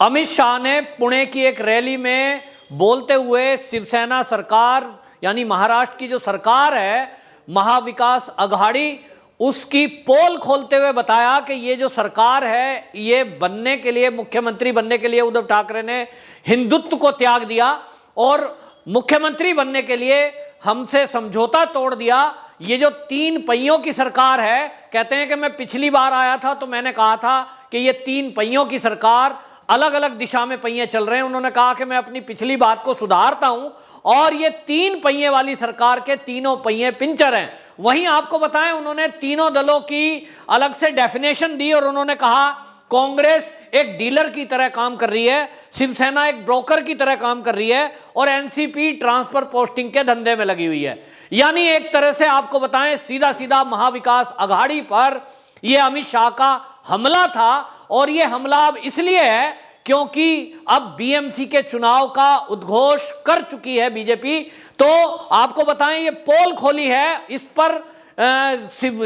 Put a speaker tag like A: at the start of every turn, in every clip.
A: अमित शाह ने पुणे की एक रैली में बोलते हुए शिवसेना सरकार यानी महाराष्ट्र की जो सरकार है महाविकास अघाड़ी, उसकी पोल खोलते हुए बताया कि ये जो सरकार है ये बनने के लिए, मुख्यमंत्री बनने के लिए उद्धव ठाकरे ने हिंदुत्व को त्याग दिया और मुख्यमंत्री बनने के लिए हमसे समझौता तोड़ दिया। ये जो 3 पहियों की सरकार है, कहते हैं कि मैं पिछली बार आया था तो मैंने कहा था कि ये 3 पहियों की सरकार, अलग अलग दिशा में पहिए चल रहे हैं। उन्होंने कहा कि मैं अपनी पिछली बात को सुधारता हूं और ये 3 पहिए वाली सरकार के तीनों पहिए पिंचर हैं। वहीं आपको बताएं, उन्होंने तीनों दलों की अलग से डेफिनेशन दी और उन्होंने कहा कांग्रेस एक डीलर की तरह काम कर रही है, शिवसेना एक ब्रोकर की तरह काम कर रही है और एनसीपी ट्रांसफर पोस्टिंग के धंधे में लगी हुई है। यानी एक तरह से आपको बताएं, सीधा सीधा महाविकास अघाड़ी पर यह अमित शाह का हमला था। और यह हमला अब इसलिए है क्योंकि अब बीएमसी के चुनाव का उद्घोष कर चुकी है बीजेपी। तो आपको बताएं, ये पोल खोली है, इस पर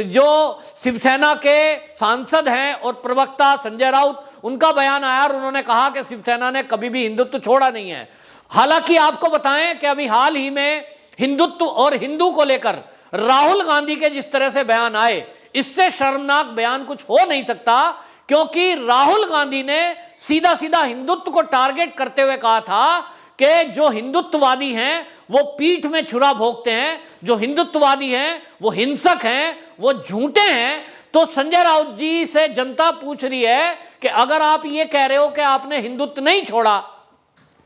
A: जो शिवसेना के सांसद हैं और प्रवक्ता संजय राउत, उनका बयान आया और उन्होंने कहा कि शिवसेना ने कभी भी हिंदुत्व छोड़ा नहीं है। हालांकि आपको बताएं कि अभी हाल ही में हिंदुत्व और हिंदू को लेकर राहुल गांधी के जिस तरह से बयान आए, इससे शर्मनाक बयान कुछ हो नहीं सकता, क्योंकि राहुल गांधी ने सीधा सीधा हिंदुत्व को टारगेट करते हुए कहा था कि जो हिंदुत्ववादी हैं वो पीठ में छुरा भोंकते हैं, जो हिंदुत्ववादी हैं वो हिंसक हैं, वो झूठे हैं। तो संजय राउत जी से जनता पूछ रही है कि अगर आप ये कह रहे हो कि आपने हिंदुत्व नहीं छोड़ा,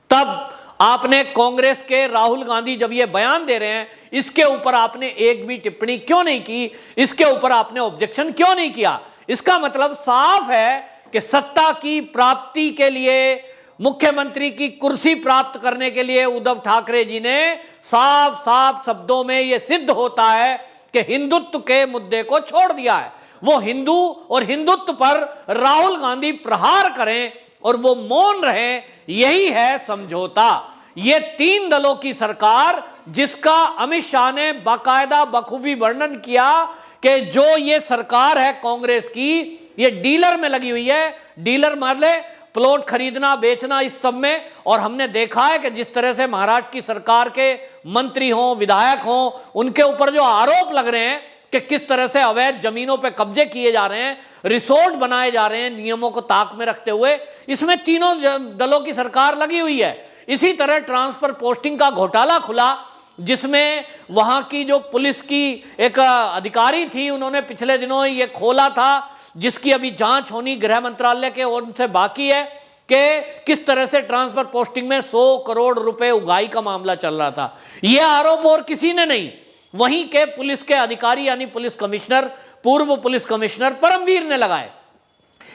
A: तब आपने कांग्रेस के राहुल गांधी जब ये बयान दे रहे हैं, इसके ऊपर आपने एक भी टिप्पणी क्यों नहीं की, इसके ऊपर आपने ऑब्जेक्शन क्यों नहीं किया? इसका मतलब साफ है कि सत्ता की प्राप्ति के लिए, मुख्यमंत्री की कुर्सी प्राप्त करने के लिए उद्धव ठाकरे जी ने साफ साफ शब्दों में यह सिद्ध होता है कि हिंदुत्व के मुद्दे को छोड़ दिया है। वो हिंदू और हिंदुत्व पर राहुल गांधी प्रहार करें और वो मौन रहे, यही है समझौता। ये 3 दलों की सरकार, जिसका अमित शाह ने बाकायदा बखूबी वर्णन किया कि जो ये सरकार है कांग्रेस की, ये डीलर में लगी हुई है। डीलर मान ले, प्लॉट खरीदना बेचना इस सब में। और हमने देखा है कि जिस तरह से महाराष्ट्र की सरकार के मंत्री हों, विधायक हों, उनके ऊपर जो आरोप लग रहे हैं कि किस तरह से अवैध जमीनों पे कब्जे किए जा रहे हैं, रिसोर्ट बनाए जा रहे हैं नियमों को ताक में रखते हुए, इसमें तीनों दलों की सरकार लगी हुई है। इसी तरह ट्रांसफर पोस्टिंग का घोटाला खुला, जिसमें वहां की जो पुलिस की एक अधिकारी थी, उन्होंने पिछले दिनों ये खोला था, जिसकी अभी जांच होनी गृह मंत्रालय के उनसे बाकी है कि किस तरह से ट्रांसफर पोस्टिंग में 100 करोड़ रुपए उगाही का मामला चल रहा था। यह आरोप और किसी ने नहीं, वहीं के पुलिस के अधिकारी यानी पुलिस कमिश्नर, पूर्व पुलिस कमिश्नर परमवीर ने लगाए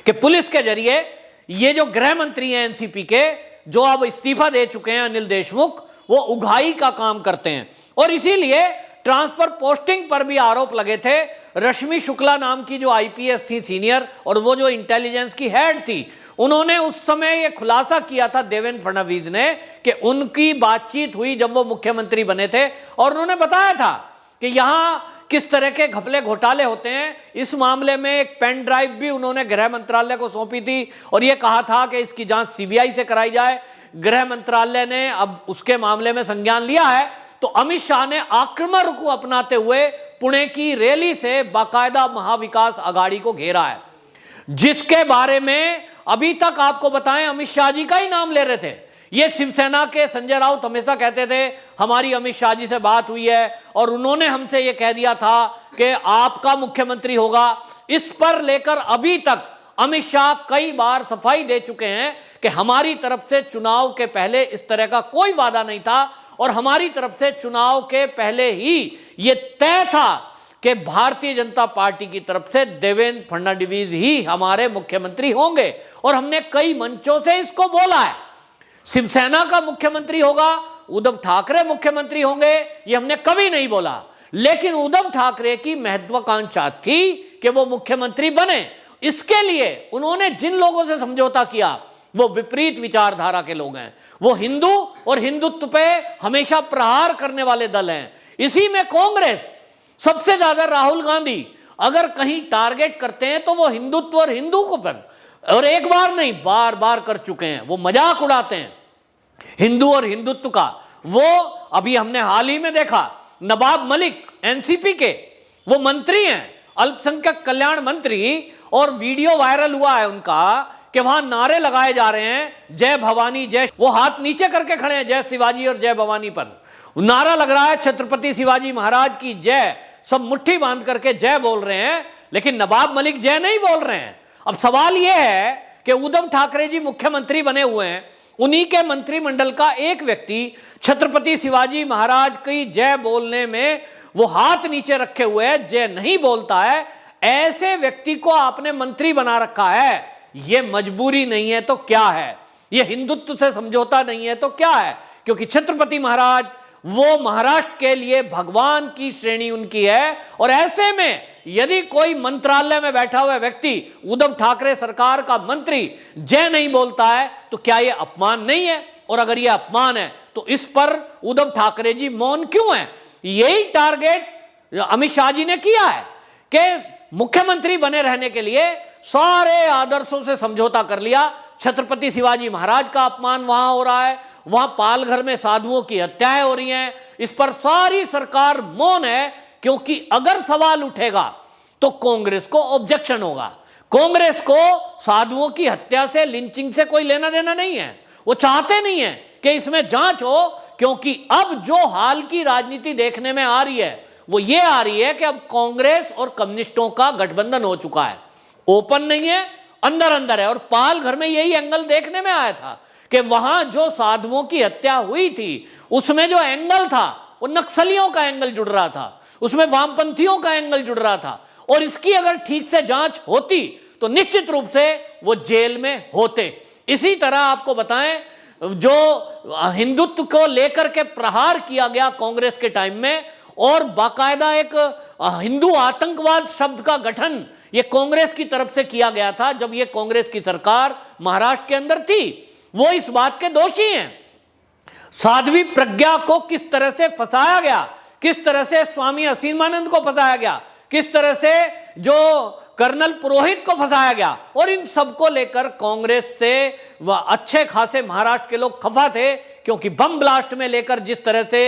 A: कि पुलिस के जरिए ये जो गृह मंत्री हैं एनसीपी के, जो अब इस्तीफा दे चुके हैं अनिल देशमुख, वो उगाही का काम करते हैं। और इसीलिए ट्रांसफर पोस्टिंग पर भी आरोप लगे थे। रश्मि शुक्ला नाम की जो आईपीएस थी सीनियर, और वो जो इंटेलिजेंस की हेड थी, उन्होंने उस समय ये खुलासा किया था देवेंद्र फडणवीस ने कि उनकी बातचीत हुई जब वो मुख्यमंत्री बने थे, और उन्होंने बताया था कि यहां किस तरह के घपले घोटाले होते हैं। इस मामले में एक पेन ड्राइव भी उन्होंने गृह मंत्रालय को सौंपी थी और यह कहा था कि इसकी जांच सीबीआई से कराई जाए। गृह मंत्रालय ने अब उसके मामले में संज्ञान लिया है। तो अमित शाह ने आक्रमण को अपनाते हुए पुणे की रैली से बाकायदा महाविकास अघाड़ी को घेरा है, जिसके बारे में अभी तक आपको बताएं अमित शाह जी का ही नाम ले रहे थे। ये शिवसेना के संजय राउत हमेशा कहते थे हमारी अमित शाह जी से बात हुई है और उन्होंने हमसे ये कह दिया था कि आपका मुख्यमंत्री होगा। इस पर लेकर अभी तक अमित शाह कई बार सफाई दे चुके हैं कि हमारी तरफ से चुनाव के पहले इस तरह का कोई वादा नहीं था और हमारी तरफ से चुनाव के पहले ही ये तय था कि भारतीय जनता पार्टी की तरफ से देवेंद्र फडणवीस ही हमारे मुख्यमंत्री होंगे। और हमने कई मंचों से इसको बोला है, शिवसेना का मुख्यमंत्री होगा, उद्धव ठाकरे मुख्यमंत्री होंगे, ये हमने कभी नहीं बोला। लेकिन उद्धव ठाकरे की महत्वाकांक्षा थी कि वो मुख्यमंत्री बने। इसके लिए उन्होंने जिन लोगों से समझौता किया वो विपरीत विचारधारा के लोग हैं, वो हिंदू और हिंदुत्व पे हमेशा प्रहार करने वाले दल हैं। इसी में कांग्रेस सबसे ज्यादा, राहुल गांधी अगर कहीं टारगेट करते हैं तो वो हिंदुत्व और हिंदू को पर और एक बार नहीं, बार बार कर चुके हैं। वो मजाक उड़ाते हैं हिंदू और हिंदुत्व का। वो अभी हमने हाल ही में देखा, नवाब मलिक एनसीपी के वो मंत्री हैं, अल्पसंख्यक कल्याण मंत्री, और वीडियो वायरल हुआ है उनका कि वहां नारे लगाए जा रहे हैं जय भवानी जय, वो हाथ नीचे करके खड़े हैं जय शिवाजी और जय भवानी पर, नारा लग रहा है छत्रपति शिवाजी महाराज की जय, सब मुट्ठी बांध करके जय बोल रहे हैं, लेकिन नवाब मलिक जय नहीं बोल रहे हैं। अब सवाल यह है कि उद्धव ठाकरे जी मुख्यमंत्री बने हुए हैं, उन्हीं के मंत्रिमंडल का एक व्यक्ति छत्रपति शिवाजी महाराज की जय बोलने में वो हाथ नीचे रखे हुए है, जय नहीं बोलता है। ऐसे व्यक्ति को आपने मंत्री बना रखा है, यह मजबूरी नहीं है तो क्या है, यह हिंदुत्व से समझौता नहीं है तो क्या है? क्योंकि छत्रपति महाराज वो महाराष्ट्र के लिए भगवान की श्रेणी उनकी है, और ऐसे में यदि कोई मंत्रालय में बैठा हुआ व्यक्ति उद्धव ठाकरे सरकार का मंत्री जय नहीं बोलता है तो क्या यह अपमान नहीं है? और अगर यह अपमान है तो इस पर उद्धव ठाकरे जी मौन क्यों हैं? यही टारगेट अमित शाह जी ने किया है कि मुख्यमंत्री बने रहने के लिए सारे आदर्शों से समझौता कर लिया। छत्रपति शिवाजी महाराज का अपमान वहां हो रहा है, वहां पालघर में साधुओं की हत्याएं हो रही हैं, इस पर सारी सरकार मौन है, क्योंकि अगर सवाल उठेगा तो कांग्रेस को ऑब्जेक्शन होगा। कांग्रेस को साधुओं की हत्या से, लिंचिंग से कोई लेना देना नहीं है, वो चाहते नहीं है कि इसमें जांच हो, क्योंकि अब जो हाल की राजनीति देखने में आ रही है वो ये आ रही है कि अब कांग्रेस और कम्युनिस्टों का गठबंधन हो चुका है, ओपन नहीं है, अंदर अंदर है। और पालघर में यही एंगल देखने में आया था कि वहां जो साधुओं की हत्या हुई थी उसमें जो एंगल था वो नक्सलियों का एंगल जुड़ रहा था, उसमें वामपंथियों का एंगल जुड़ रहा था, और इसकी अगर ठीक से जांच होती तो निश्चित रूप से वो जेल में होते। इसी तरह आपको बताएं, जो हिंदुत्व को लेकर के प्रहार किया गया कांग्रेस के टाइम में, और बाकायदा एक हिंदू आतंकवाद शब्द का गठन ये कांग्रेस की तरफ से किया गया था जब ये कांग्रेस की सरकार महाराष्ट्र के अंदर थी, वो इस बात के दोषी हैं। साध्वी प्रज्ञा को किस तरह से फंसाया गया, किस तरह से स्वामी असीमानंद को फंसाया गया, किस तरह से जो कर्नल पुरोहित को फंसाया गया, और इन सबको लेकर कांग्रेस से अच्छे खासे महाराष्ट्र के लोग खफा थे, क्योंकि बम ब्लास्ट में लेकर जिस तरह से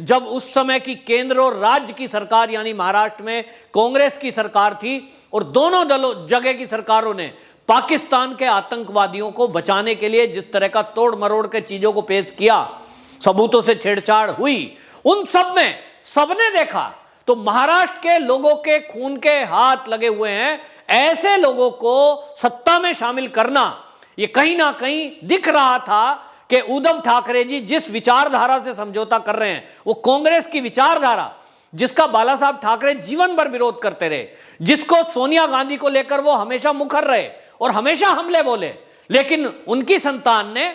A: जब उस समय की केंद्र और राज्य की सरकार यानी महाराष्ट्र में कांग्रेस की सरकार थी, और दोनों दलों जगह की सरकारों ने पाकिस्तान के आतंकवादियों को बचाने के लिए जिस तरह का तोड़ मरोड़ के चीजों को पेश किया, सबूतों से छेड़छाड़ हुई, उन सब में सबने देखा तो महाराष्ट्र के लोगों के खून के हाथ लगे हुए हैं। ऐसे लोगों को सत्ता में शामिल करना, ये कहीं ना कहीं दिख रहा था कि उद्धव ठाकरे जी जिस विचारधारा से समझौता कर रहे हैं वो कांग्रेस की विचारधारा, जिसका बाला साहब ठाकरे जीवन भर विरोध करते रहे, जिसको सोनिया गांधी को लेकर वो हमेशा मुखर रहे और हमेशा हमले बोले, लेकिन उनकी संतान ने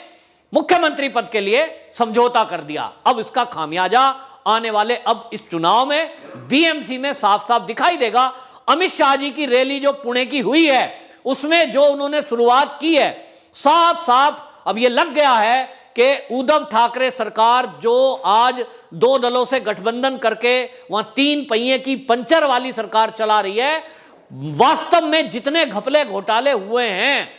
A: मुख्यमंत्री पद के लिए समझौता कर दिया। अब इसका खामियाजा आने वाले अब इस चुनाव में बीएमसी में साफ साफ दिखाई देगा। अमित शाह जी की रैली जो पुणे की हुई है उसमें जो उन्होंने शुरुआत की है, साफ साफ अब ये लग गया है कि उद्धव ठाकरे सरकार जो आज दो दलों से गठबंधन करके वहां तीन पहिए की पंचर वाली सरकार चला रही है, वास्तव में जितने घपले घोटाले हुए हैं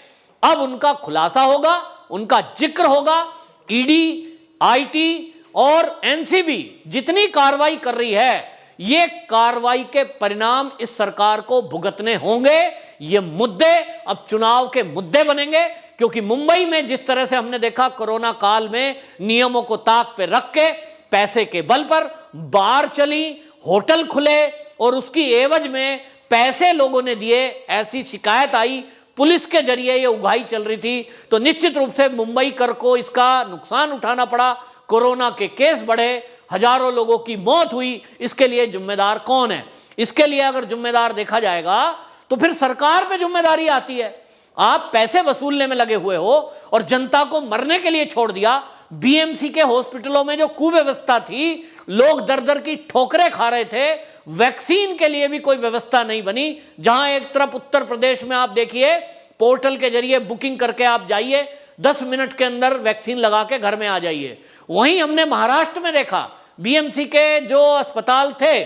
A: अब उनका खुलासा होगा, उनका जिक्र होगा। ईडी, आईटी और एनसीबी जितनी कार्रवाई कर रही है, ये कार्रवाई के परिणाम इस सरकार को भुगतने होंगे। ये मुद्दे अब चुनाव के मुद्दे बनेंगे, क्योंकि मुंबई में जिस तरह से हमने देखा कोरोना काल में नियमों को ताक पे रख के पैसे के बल पर बार चली, होटल खुले और उसकी एवज में पैसे लोगों ने दिए, ऐसी शिकायत आई, पुलिस के जरिए ये उगाही चल रही थी, तो निश्चित रूप से मुंबई कर को इसका नुकसान उठाना पड़ा। कोरोना के केस बढ़े, हजारों लोगों की मौत हुई, इसके लिए जिम्मेदार कौन है? इसके लिए अगर जिम्मेदार देखा जाएगा तो फिर सरकार पे जिम्मेदारी आती है। आप पैसे वसूलने में लगे हुए हो और जनता को मरने के लिए छोड़ दिया। बीएमसी के हॉस्पिटलों में जो कुव्यवस्था थी, लोग दर दर की ठोकरें खा रहे थे, वैक्सीन के लिए भी कोई व्यवस्था नहीं बनी। जहां एक तरफ उत्तर प्रदेश में आप देखिए पोर्टल के जरिए बुकिंग करके आप जाइए, 10 मिनट के अंदर वैक्सीन लगा के घर में आ जाइए। वहीं हमने महाराष्ट्र में देखा बीएमसी के जो अस्पताल थे,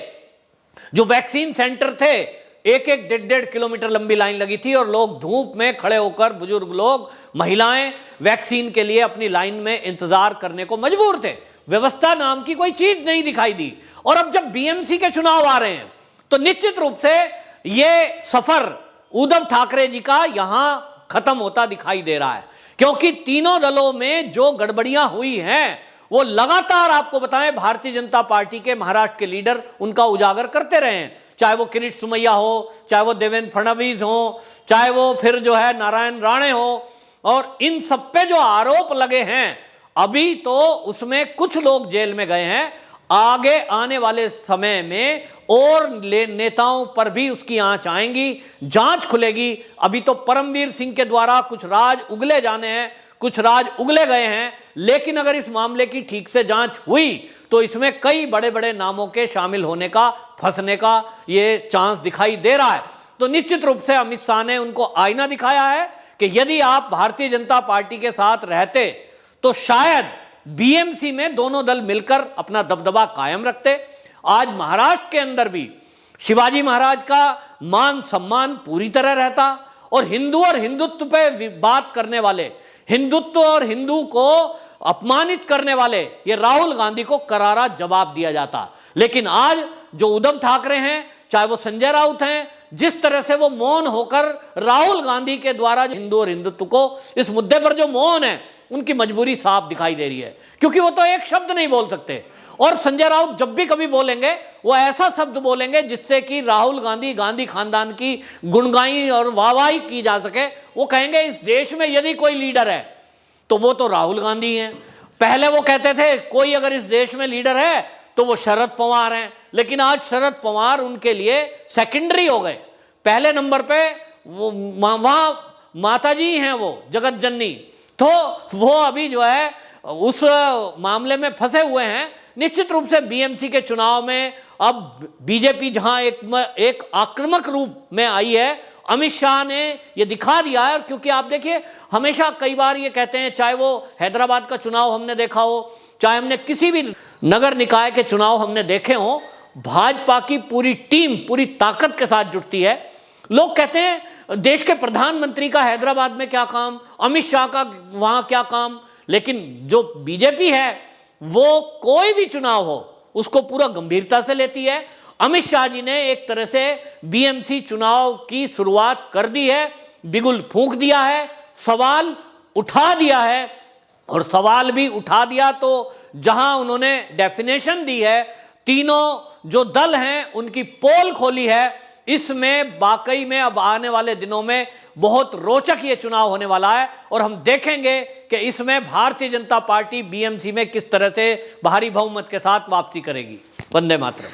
A: जो वैक्सीन सेंटर थे, एक एक 1.5 किलोमीटर लंबी लाइन लगी थी और लोग धूप में खड़े होकर, बुजुर्ग लोग, महिलाएं वैक्सीन के लिए अपनी लाइन में इंतजार करने को मजबूर थे। व्यवस्था नाम की कोई चीज नहीं दिखाई दी। और अब जब बीएमसी के चुनाव आ रहे हैं तो निश्चित रूप से यह सफर उद्धव ठाकरे जी का यहां खत्म होता दिखाई दे रहा है, क्योंकि तीनों दलों में जो गड़बड़ियां हुई हैं वो लगातार, आपको बताएं, भारतीय जनता पार्टी के महाराष्ट्र के लीडर उनका उजागर करते रहे हैं। चाहे वो किरीट सोमैया हो, चाहे वो देवेंद्र फडणवीस हो, चाहे वो फिर जो है नारायण राणे हो, और इन सब पे जो आरोप लगे हैं, अभी तो उसमें कुछ लोग जेल में गए हैं। आगे आने वाले समय में और नेताओं पर भी उसकी आंच आएंगी, जांच खुलेगी। अभी तो परमवीर सिंह के द्वारा कुछ राज उगले जाने हैं, कुछ राज उगले गए हैं, लेकिन अगर इस मामले की ठीक से जांच हुई तो इसमें कई बड़े बड़े नामों के शामिल होने का, फंसने का ये चांस दिखाई दे रहा है। तो निश्चित रूप से अमित शाह ने उनको आईना दिखाया है कि यदि आप भारतीय जनता पार्टी के साथ रहते तो शायद बीएमसी में दोनों दल मिलकर अपना दबदबा कायम रखते। आज महाराष्ट्र के अंदर भी शिवाजी महाराज का मान सम्मान पूरी तरह रहता और हिंदू और हिंदुत्व पे बात करने वाले, हिंदुत्व और हिंदू को अपमानित करने वाले ये राहुल गांधी को करारा जवाब दिया जाता। लेकिन आज जो उद्धव ठाकरे हैं, चाहे वो संजय राउत हैं, जिस तरह से वो मौन होकर राहुल गांधी के द्वारा हिंदू और हिंदुत्व को इस मुद्दे पर जो मौन है, उनकी मजबूरी साफ दिखाई दे रही है, क्योंकि वो तो एक शब्द नहीं बोल सकते। और संजय राउत जब भी कभी बोलेंगे वो ऐसा शब्द बोलेंगे जिससे कि राहुल गांधी, गांधी खानदान की गुणगाई और वाहवाही की जा सके। वो कहेंगे इस देश में यदि कोई लीडर है तो वो तो राहुल गांधी हैं। पहले वो कहते थे कोई अगर इस देश में लीडर है तो वो शरद पवार हैं, लेकिन आज शरद पवार उनके लिए सेकेंडरी हो गए। पहले नंबर पे वो वहां माता जी हैं, वो जगत जननी, तो वो अभी जो है उस मामले में फंसे हुए हैं। निश्चित रूप से बीएमसी के चुनाव में अब बीजेपी जहां एक आक्रामक रूप में आई है, अमित शाह ने ये दिखा दिया है। क्योंकि आप देखिए, हमेशा कई बार ये कहते हैं, चाहे वो हैदराबाद का चुनाव हमने देखा हो, चाहे हमने किसी भी नगर निकाय के चुनाव हमने देखे हो, भाजपा की पूरी टीम पूरी ताकत के साथ जुटती है। लोग कहते हैं देश के प्रधानमंत्री का हैदराबाद में क्या काम, अमित शाह का वहां क्या काम, लेकिन जो बीजेपी है वो कोई भी चुनाव हो उसको पूरा गंभीरता से लेती है। अमित शाह जी ने एक तरह से बीएमसी चुनाव की शुरुआत कर दी है, बिगुल फूंक दिया है, सवाल उठा दिया है। और सवाल भी उठा दिया तो जहां उन्होंने डेफिनेशन दी है, तीनों जो दल हैं उनकी पोल खोली है, इसमें वाकई में अब आने वाले दिनों में बहुत रोचक ये चुनाव होने वाला है। और हम देखेंगे कि इसमें भारतीय जनता पार्टी बीएमसी में किस तरह से भारी बहुमत के साथ वापसी करेगी। वंदे मातरम।